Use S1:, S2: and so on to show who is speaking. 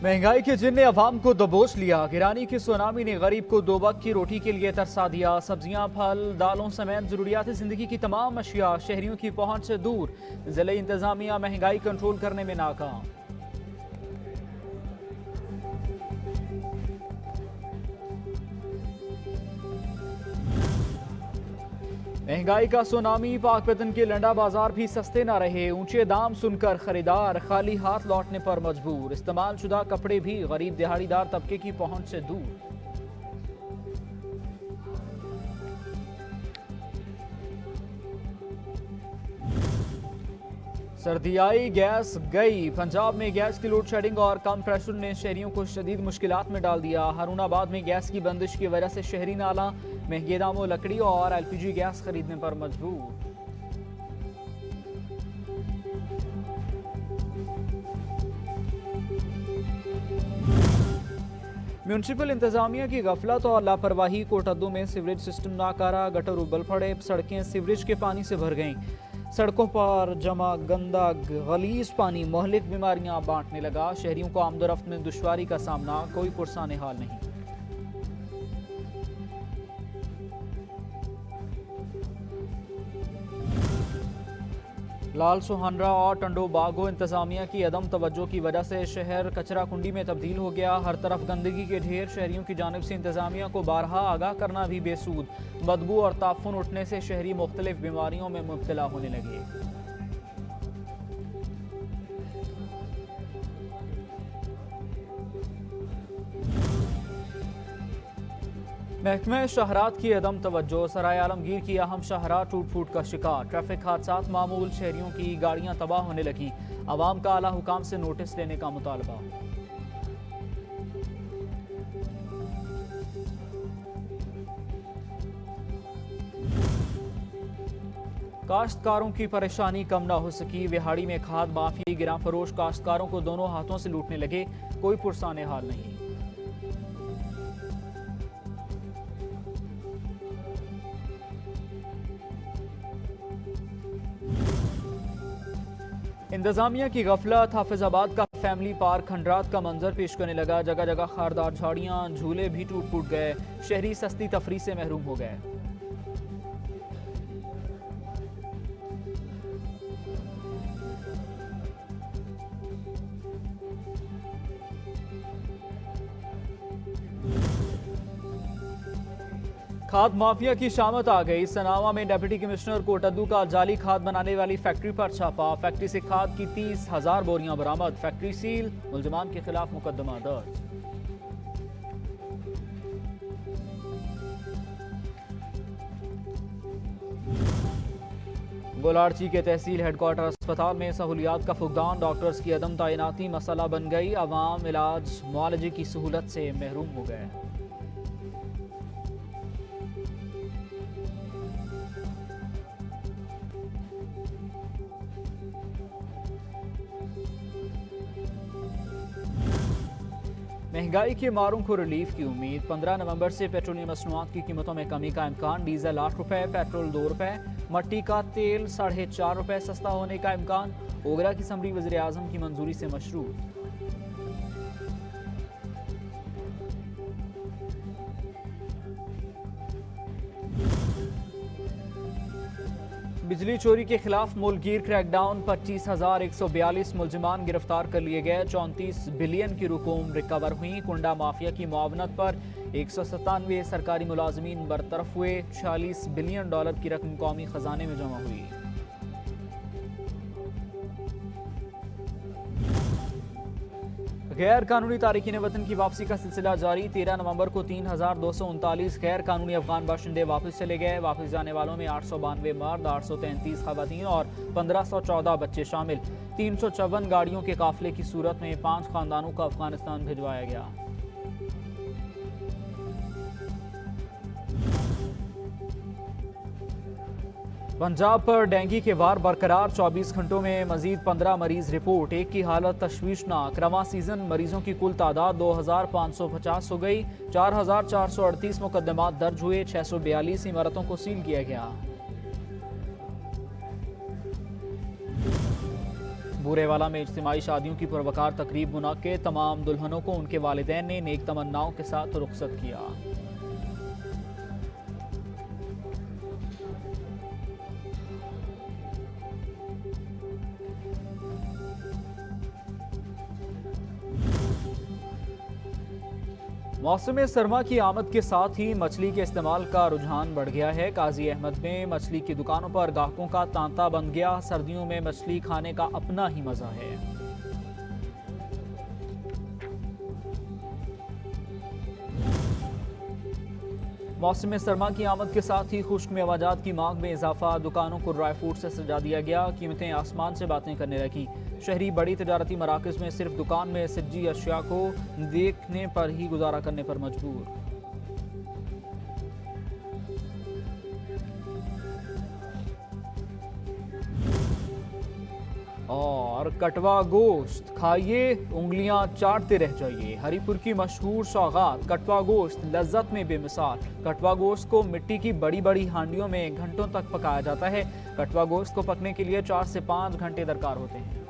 S1: महंगाई के जिन्ने अवाम को दबोच लिया। गिरानी की सुनामी ने गरीब को दो वक्त की रोटी के लिए तरसा दिया। सब्जियां, फल, दालों समेत जरूरियात जिंदगी की तमाम अशिया शहरियों की पहुंच से दूर। जिले इंतजामिया महंगाई कंट्रोल करने में नाकाम। महंगाई का सुनामी, पाकपतन के लंडा बाजार भी सस्ते ना रहे। ऊंचे दाम सुनकर खरीदार खाली हाथ लौटने पर मजबूर। इस्तेमाल शुदा कपड़े भी गरीब दिहाड़ीदार तबके की पहुंच से दूर। सर्दी आई, गैस गई। पंजाब में गैस की लोड शेडिंग और कम प्रेशर ने शहरियों को शदीद मुश्किलात में डाल दिया। हारूनाबाद में गैस की बंदिश की वजह से शहरी नाला महंगे दामों लकड़ी और एलपीजी गैस खरीदने पर मजबूर। म्यूनसिपल इंतजामिया की गफलत और लापरवाही। कोटद्दू में सीवरेज सिस्टम नाकारा, गटर उबल पड़े, सड़कें सीवरेज के पानी से भर गईं। सड़कों पर जमा गंदा गलीज पानी मोहलिक बीमारियां बांटने लगा। शहरियों को आमदोरफ्त में दुश्वारी का सामना, कोई पुरसाने हाल नहीं। लाल सुहानरा और टंडो बागो इंतजामिया की अदम तवज्जो की वजह से शहर कचरा कुंडी में तब्दील हो गया। हर तरफ गंदगी के ढेर। शहरियों की जानिब से इंतजामिया को बारहा आगाह करना भी बेसूद। बदबू और ताफुन उठने से शहरी मुख्तलिफ बीमारियों में मुब्तला होने लगे। महकमे शहरात की अदम तवज्जो। सराय आलमगीर की अहम शाहराह टूट फूट का शिकार। ट्रैफिक हादसात मामूल। शहरियों की गाड़ियां तबाह होने लगी। अवाम का आला हुकाम से नोटिस लेने का मुतालबा। काश्तकारों की परेशानी कम ना हो सकी। विहाड़ी में खाद माफी। गिरां फरोश काश्तकारों को दोनों हाथों से लूटने लगे, कोई पुरसाने हाल नहीं। इंतजामिया की गफलत। हाफिजाबाद का फैमिली पार्क खंडरात का मंजर पेश करने लगा। जगह जगह खारदार झाड़ियां, झूले भी टूट फूट गए। शहरी सस्ती तफरी से महरूम हो गए। खाद माफिया की शामत आ गई। सनावा में डिप्टी कमिश्नर कोटद्दू का जाली खाद बनाने वाली फैक्ट्री पर छापा। फैक्ट्री से खाद की 30,000 बोरियां बरामद। Factory seal. मुलजमान के खिलाफ मुकदमा दर्ज। गोलारची के तहसील हेडक्वार्टर अस्पताल में सहूलियात का फुकदान। डॉक्टर्स की अदम तैनाती मसला बन गई। अवाम इलाज मुआलजे की सहूलत से महरूम हो गए। महंगाई के मारों को रिलीफ की उम्मीद। 15 नवंबर से पेट्रोलियम मसनूआत की कीमतों में कमी का इम्कान। डीजल 8 रुपए, पेट्रोल 2 रुपए, मट्टी का तेल 4.5 रुपए सस्ता होने का इम्कान। ओगरा की समरी वज़ीर आज़म की मंजूरी से मशरू। बिजली चोरी के खिलाफ मुल्कगीर क्रैकडाउन। 25,142 मुलजमान गिरफ्तार कर लिए गए। 34 बिलियन की रकूम रिकवर हुई। कुंडा माफिया की मुआवनत पर 197 सरकारी मुलाजमीन बरतरफ हुए। 46 बिलियन डॉलर की रकम कौमी खजाने में जमा हुई। गैर कानूनी तारिकीन वतन की वापसी का सिलसिला जारी। 13 नवंबर को 3,239 गैर कानूनी अफगान बाशिंदे वापस चले गए। वापस जाने वालों में 892 मर्द, 833 खवातीन और 1514 बच्चे शामिल। 354 गाड़ियों के काफिले की सूरत में 5 खानदानों को अफगानिस्तान भिजवाया गया। पंजाब पर डेंगू के वार बरकरार। 24 घंटों में मजीद 15 मरीज रिपोर्ट। एक की हालत तशवीशनाक। रवां सीजन मरीजों की कुल तादाद 2,550 हो गई। 4,438 मुकदमात दर्ज हुए। 642 इमारतों को सील किया गया। बूरेवाला में इज्तिमाई शादियों की पुरवकार तकरीब मुनाकिद, तमाम दुल्हनों को उनके वालिदैन ने नेक तमन्नाओं के साथ रुखसत किया। मौसम सरमा की आमद के साथ ही मछली के इस्तेमाल का रुझान बढ़ गया है। काजी अहमद में मछली की दुकानों पर ग्राहकों का तांता बन गया। सर्दियों में मछली खाने का अपना ही मजा है। मौसम सरमा की आमद के साथ ही खुश्क मेवाजात की मांग में इजाफा, दुकानों को ड्राई फ्रूट से सजा दिया गया। कीमतें आसमान से बातें करने लगी। शहरी बड़ी तजारती मराकज़ में सिर्फ दुकान में सज्जी अशिया को देखने पर ही गुजारा करने पर मजबूर। और कटवा गोश्त खाइए, उंगलियां चाटते रह जाइए। हरीपुर की मशहूर सौगात कटवा गोश्त लज्जत में बेमिसाल। कटवा गोश्त को मिट्टी की बड़ी बड़ी हांडियों में घंटों तक पकाया जाता है। कटवा गोश्त को पकने के लिए 4 से 5 घंटे दरकार होते हैं।